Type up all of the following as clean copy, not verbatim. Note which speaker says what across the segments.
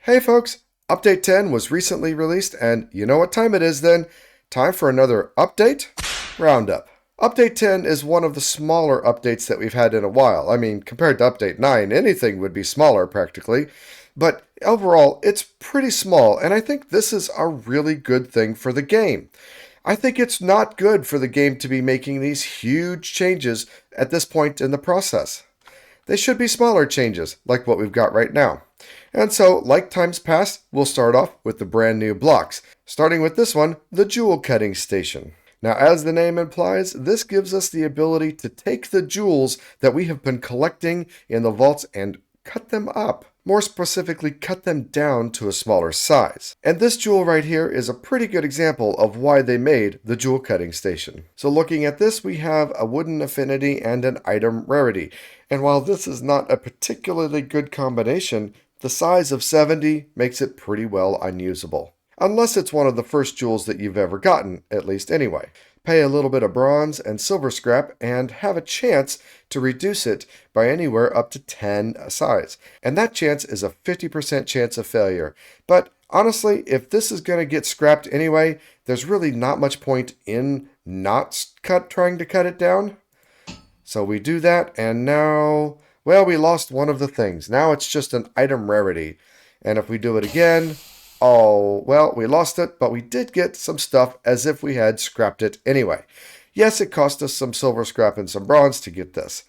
Speaker 1: Hey folks, Update 10 was recently released, and you know what time it is then? Time for another update? Roundup. Update 10 is one of the smaller updates that we've had in a while. I mean, compared to Update 9, anything would be smaller practically. But overall, it's pretty small, and I think this is a really good thing for the game. I think it's not good for the game to be making these huge changes at this point in the process. They should be smaller changes, like what we've got right now. And so, like times past, we'll start off with the brand new blocks, starting with this one, the jewel cutting station. Now, as the name implies, this gives us the ability to take the jewels that we have been collecting in the vaults and cut them up. More specifically, cut them down to a smaller size. And this jewel right here is a pretty good example of why they made the jewel cutting station. So looking at this, we have a wooden affinity and an item rarity. And while this is not a particularly good combination, the size of 70 makes it pretty well unusable. Unless it's one of the first jewels that you've ever gotten, at least anyway. Pay a little bit of bronze and silver scrap and have a chance to reduce it by anywhere up to 10 size. And that chance is a 50% chance of failure. But honestly, if this is going to get scrapped anyway, there's really not much point in not trying to cut it down. So we do that, and now, well, we lost one of the things. Now it's just an item rarity. And if we do it again, oh, well, we lost it, but we did get some stuff as if we had scrapped it anyway. Yes, it cost us some silver scrap and some bronze to get this,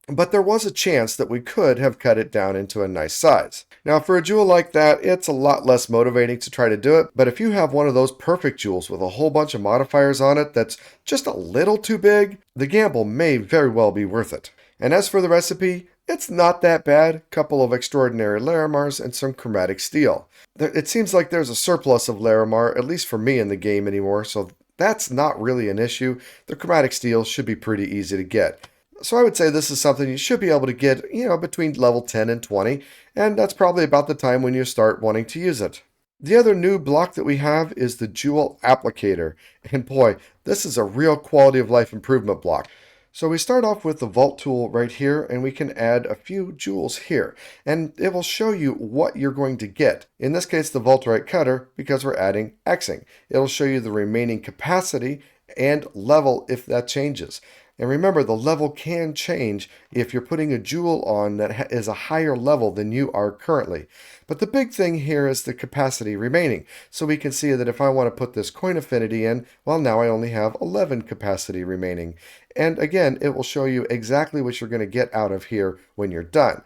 Speaker 1: but there was a chance that we could have cut it down into a nice size. Now, for a jewel like that, it's a lot less motivating to try to do it, but if you have one of those perfect jewels with a whole bunch of modifiers on it that's just a little too big, the gamble may very well be worth it. And as for the recipe, it's not that bad. Couple of extraordinary Larimars and some chromatic steel. It seems like there's a surplus of Larimar, at least for me in the game anymore, so that's not really an issue. The chromatic steel should be pretty easy to get. So I would say this is something you should be able to get, between level 10 and 20, and that's probably about the time when you start wanting to use it. The other new block that we have is the Jewel Applicator, and boy, this is a real quality of life improvement block. So we start off with the vault tool right here, and we can add a few jewels here, and it will show you what you're going to get. In this case, the vaulthunters cutter, because we're adding Xing. It'll show you the remaining capacity and level if that changes. And remember, the level can change if you're putting a jewel on that is a higher level than you are currently. But the big thing here is the capacity remaining. So we can see that if I want to put this coin affinity in, well, now I only have 11 capacity remaining. And again, it will show you exactly what you're going to get out of here when you're done.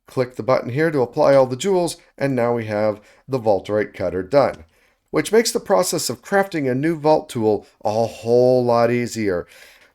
Speaker 1: Click the button here to apply all the jewels, and now we have the vaulthunters cutter done, which makes the process of crafting a new vault tool a whole lot easier.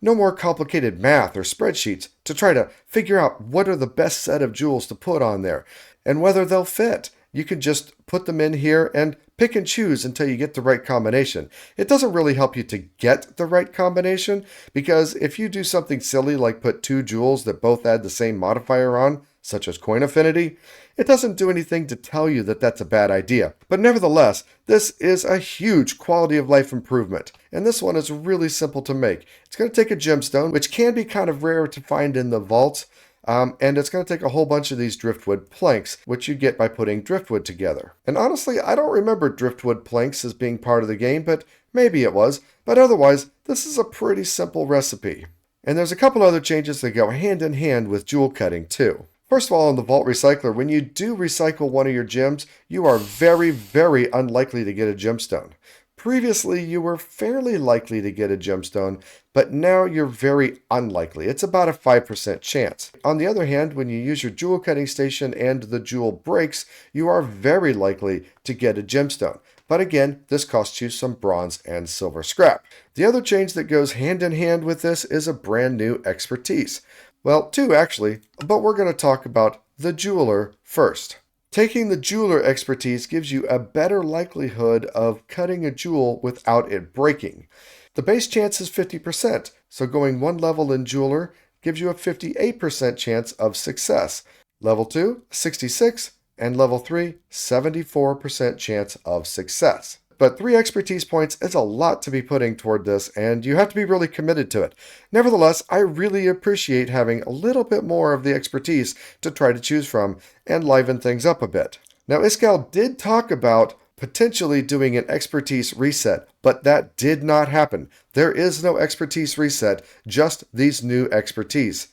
Speaker 1: No more complicated math or spreadsheets to try to figure out what are the best set of jewels to put on there and whether they'll fit. You can just put them in here and pick and choose until you get the right combination. It doesn't really help you to get the right combination, because if you do something silly like put two jewels that both add the same modifier on, such as coin affinity, it doesn't do anything to tell you that that's a bad idea. But nevertheless, this is a huge quality of life improvement. And this one is really simple to make. It's going to take a gemstone, which can be kind of rare to find in the vaults. And it's going to take a whole bunch of these driftwood planks, which you get by putting driftwood together. And honestly, I don't remember driftwood planks as being part of the game, but maybe it was. But otherwise, this is a pretty simple recipe. And there's a couple other changes that go hand in hand with jewel cutting too. First of all, on the Vault Recycler, when you do recycle one of your gems, you are very, very unlikely to get a gemstone. Previously, you were fairly likely to get a gemstone, but now you're very unlikely. It's about a 5% chance. On the other hand, when you use your jewel cutting station and the jewel breaks, you are very likely to get a gemstone. But again, this costs you some bronze and silver scrap. The other change that goes hand in hand with this is a brand new expertise. Well, two actually, but we're going to talk about the jeweler first. Taking the jeweler expertise gives you a better likelihood of cutting a jewel without it breaking. The base chance is 50%, so going one level in jeweler gives you a 58% chance of success. Level 2, 66, and level 3, 74% chance of success. But 3 expertise points is a lot to be putting toward this, and you have to be really committed to it. Nevertheless, I really appreciate having a little bit more of the expertise to try to choose from and liven things up a bit. Now, Iskal did talk about potentially doing an expertise reset, but that did not happen. There is no expertise reset, just these new expertise.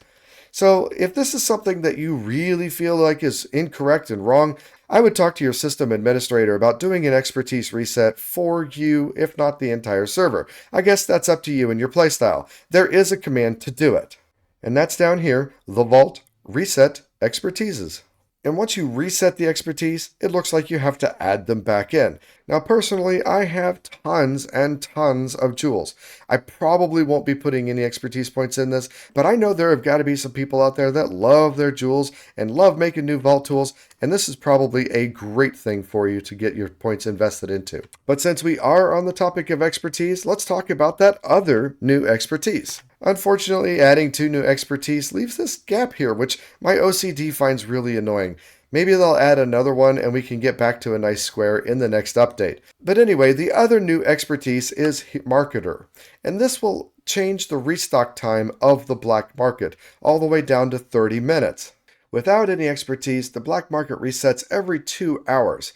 Speaker 1: So, if this is something that you really feel like is incorrect and wrong, I would talk to your system administrator about doing an expertise reset for you, if not the entire server. I guess that's up to you and your playstyle. There is a command to do it. And that's down here, the Vault Reset Expertises. And once you reset the expertise, it looks like you have to add them back in. Now, personally, I have tons and tons of jewels. I probably won't be putting any expertise points in this, but I know there have got to be some people out there that love their jewels and love making new vault tools, and this is probably a great thing for you to get your points invested into. But since we are on the topic of expertise, let's talk about that other new expertise. Unfortunately, adding 2 new expertise leaves this gap here, which my OCD finds really annoying. Maybe they'll add another one and we can get back to a nice square in the next update. But anyway, the other new expertise is Marketer, and this will change the restock time of the black market all the way down to 30 minutes. Without any expertise, the black market resets every 2 hours.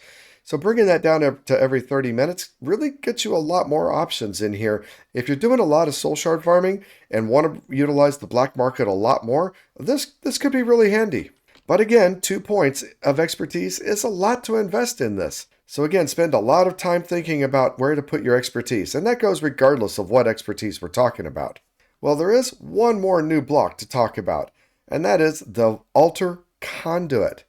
Speaker 1: So bringing that down to every 30 minutes really gets you a lot more options in here. If you're doing a lot of soul shard farming and want to utilize the black market a lot more, this could be really handy. But again, 2 points of expertise is a lot to invest in this. So again, spend a lot of time thinking about where to put your expertise, and that goes regardless of what expertise we're talking about. Well, there is one more new block to talk about, and that is the altar conduit.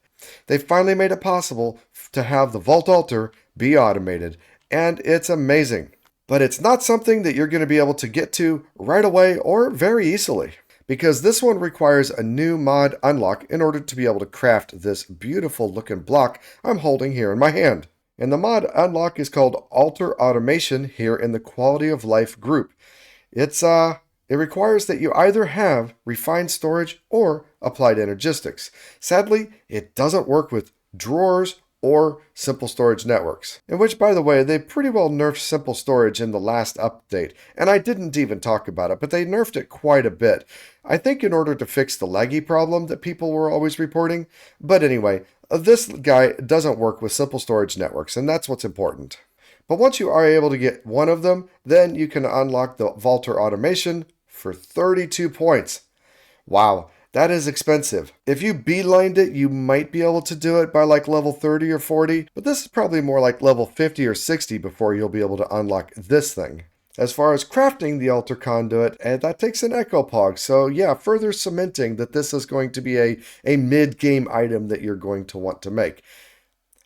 Speaker 1: They finally made it possible to have the vault altar be automated, and it's amazing. But it's not something that you're going to be able to get to right away or very easily, because this one requires a new mod unlock in order to be able to craft this beautiful looking block I'm holding here in my hand. And the mod unlock is called Altar Automation here in the Quality of Life group. It requires that you either have refined storage or applied energistics. Sadly, it doesn't work with drawers or simple storage networks, in which, by the way, they pretty well nerfed simple storage in the last update, and I didn't even talk about it, but they nerfed it quite a bit. I think in order to fix the laggy problem that people were always reporting, but anyway, this guy doesn't work with simple storage networks, and that's what's important. But once you are able to get one of them, then you can unlock the Vaulter Automation for 32 points. Wow, that is expensive. If you beelined it, you might be able to do it by like level 30 or 40, but this is probably more like level 50 or 60 before you'll be able to unlock this thing. As far as crafting the altar conduit, that takes an echo pog, so yeah, further cementing that this is going to be a mid-game item that you're going to want to make.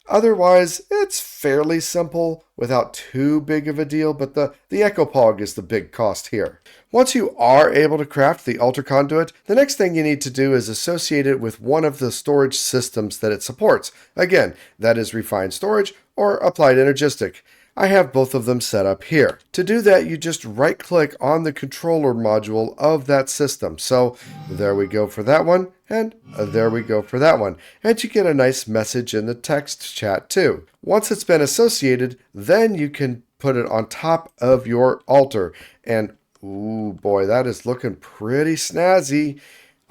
Speaker 1: Otherwise, it's fairly simple without too big of a deal, but the Echo Pog is the big cost here. Once you are able to craft the altar conduit, the next thing you need to do is associate it with one of the storage systems that it supports. Again, that is refined storage or applied energistic. I have both of them set up here. To do that, you just right-click on the controller module of that system. So there we go for that one, and there we go for that one. And you get a nice message in the text chat too. Once it's been associated, then you can put it on top of your altar. And ooh boy, that is looking pretty snazzy.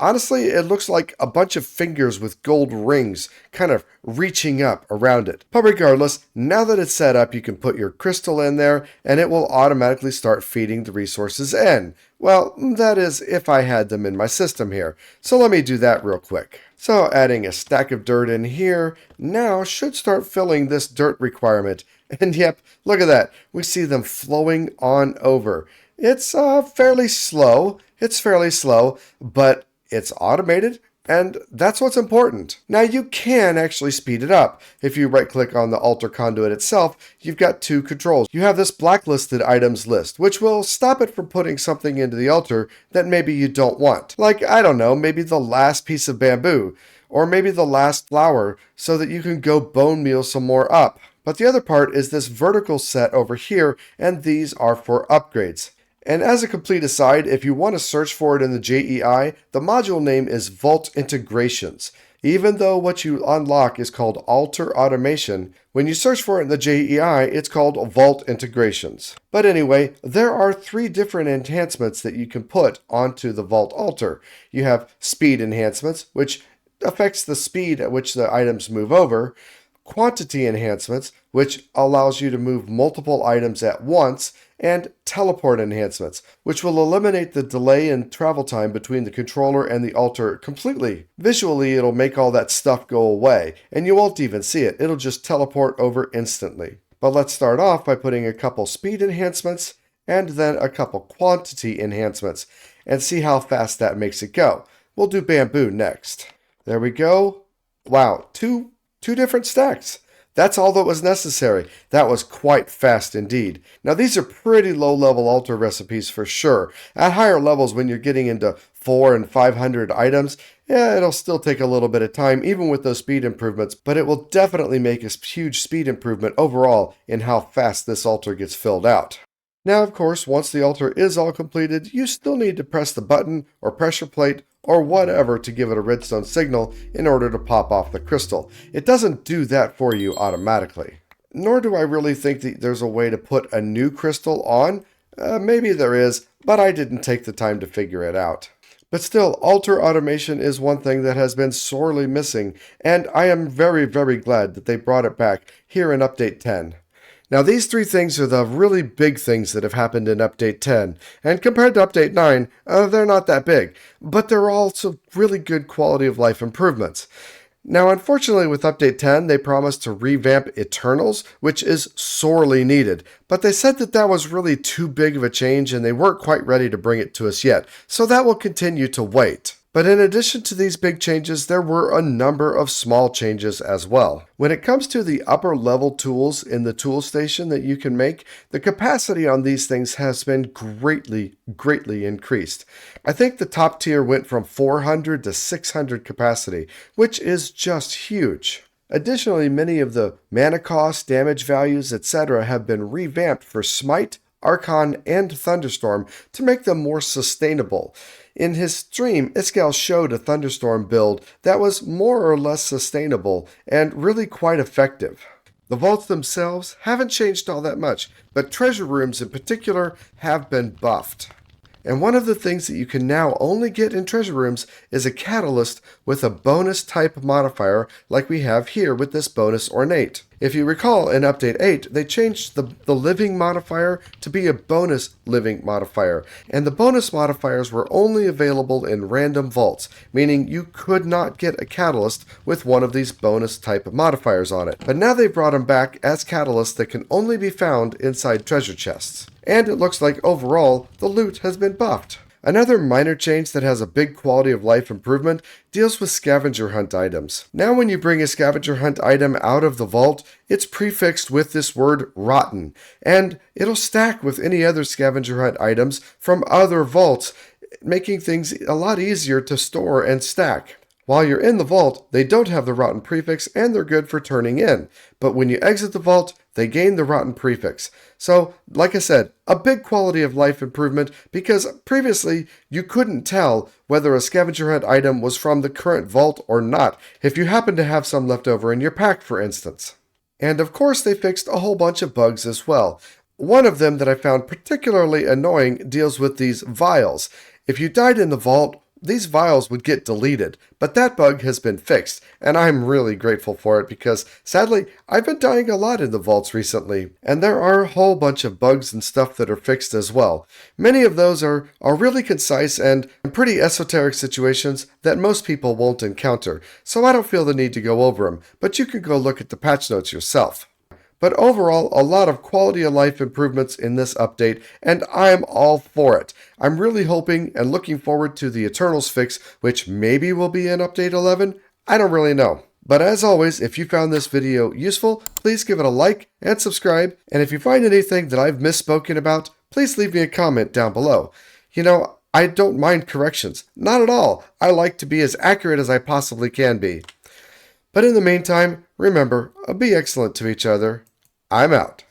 Speaker 1: Honestly, it looks like a bunch of fingers with gold rings kind of reaching up around it. But regardless, now that it's set up, you can put your crystal in there and it will automatically start feeding the resources in. Well, that is if I had them in my system here. So let me do that real quick. So adding a stack of dirt in here now should start filling this dirt requirement. And yep, look at that. We see them flowing on over. It's fairly slow. But it's automated, and that's what's important. Now, you can actually speed it up. If you right-click on the altar conduit itself, you've got 2 controls. You have this blacklisted items list, which will stop it from putting something into the altar that maybe you don't want. Like, I don't know, maybe the last piece of bamboo, or maybe the last flower, so that you can go bone meal some more up. But the other part is this vertical set over here, and these are for upgrades. And as a complete aside, if you want to search for it in the JEI, the module name is Vault Integrations. Even though what you unlock is called Altar Automation, when you search for it in the JEI, it's called Vault Integrations. But anyway, there are 3 different enhancements that you can put onto the Vault Altar. You have speed enhancements, which affects the speed at which the items move over. quantity enhancements, which allows you to move multiple items at once, and teleport enhancements, which will eliminate the delay in travel time between the controller and the altar completely. Visually, it'll make all that stuff go away, and you won't even see it. It'll just teleport over instantly. But let's start off by putting a couple speed enhancements and then a couple quantity enhancements and see how fast that makes it go. We'll do bamboo next. There we go. Wow, two different stacks. That's all that was necessary. That was quite fast indeed. Now these are pretty low level altar recipes for sure. At higher levels, when you're getting into 400 and 500 items, it'll still take a little bit of time even with those speed improvements, but it will definitely make a huge speed improvement overall in how fast this altar gets filled out. Now, of course, once the altar is all completed, you still need to press the button or pressure plate or whatever to give it a redstone signal in order to pop off the crystal. It doesn't do that for you automatically. Nor do I really think that there's a way to put a new crystal on. Maybe there is, but I didn't take the time to figure it out. But still, altar automation is one thing that has been sorely missing, and I am very, very glad that they brought it back here in Update 10. Now these three things are the really big things that have happened in Update 10, and compared to Update 9, they're not that big, but they're also really good quality of life improvements. Now unfortunately with Update 10, they promised to revamp Eternals, which is sorely needed, but they said that that was really too big of a change and they weren't quite ready to bring it to us yet, so that will continue to wait. But in addition to these big changes, there were a number of small changes as well. When it comes to the upper level tools in the tool station that you can make, the capacity on these things has been greatly increased. I think the top tier went from 400 to 600 capacity, which is just huge. Additionally, many of the mana cost, damage values, etc. have been revamped for Smite, Archon, and Thunderstorm to make them more sustainable. In his stream, Iskall showed a Thunderstorm build that was more or less sustainable and really quite effective. The vaults themselves haven't changed all that much, but treasure rooms in particular have been buffed. And one of the things that you can now only get in treasure rooms is a catalyst with a bonus type modifier like we have here with this bonus ornate. If you recall, in Update 8, they changed the living modifier to be a bonus living modifier, and the bonus modifiers were only available in random vaults, meaning you could not get a catalyst with one of these bonus type modifiers on it. But now they brought them back as catalysts that can only be found inside treasure chests. And it looks like overall, the loot has been buffed. Another minor change that has a big quality of life improvement deals with scavenger hunt items. Now when you bring a scavenger hunt item out of the vault, it's prefixed with this word rotten, and it'll stack with any other scavenger hunt items from other vaults, making things a lot easier to store and stack. While you're in the vault, they don't have the rotten prefix and they're good for turning in, but when you exit the vault, they gain the rotten prefix. So, like I said, a big quality of life improvement because previously you couldn't tell whether a scavenger hunt item was from the current vault or not if you happen to have some left over in your pack, for instance. And of course they fixed a whole bunch of bugs as well. One of them that I found particularly annoying deals with these vials. If you died in the vault, these vials would get deleted, but that bug has been fixed, and I'm really grateful for it because, sadly, I've been dying a lot in the vaults recently, and there are a whole bunch of bugs and stuff that are fixed as well. Many of those are really concise and pretty esoteric situations that most people won't encounter, so I don't feel the need to go over them, but you can go look at the patch notes yourself. But overall, a lot of quality of life improvements in this update, and I'm all for it. I'm really hoping and looking forward to the Eternals fix, which maybe will be in Update 11. I don't really know. But as always, if you found this video useful, please give it a like and subscribe. And if you find anything that I've misspoken about, please leave me a comment down below. You know, I don't mind corrections. Not at all. I like to be as accurate as I possibly can be. But in the meantime, remember, be excellent to each other. I'm out.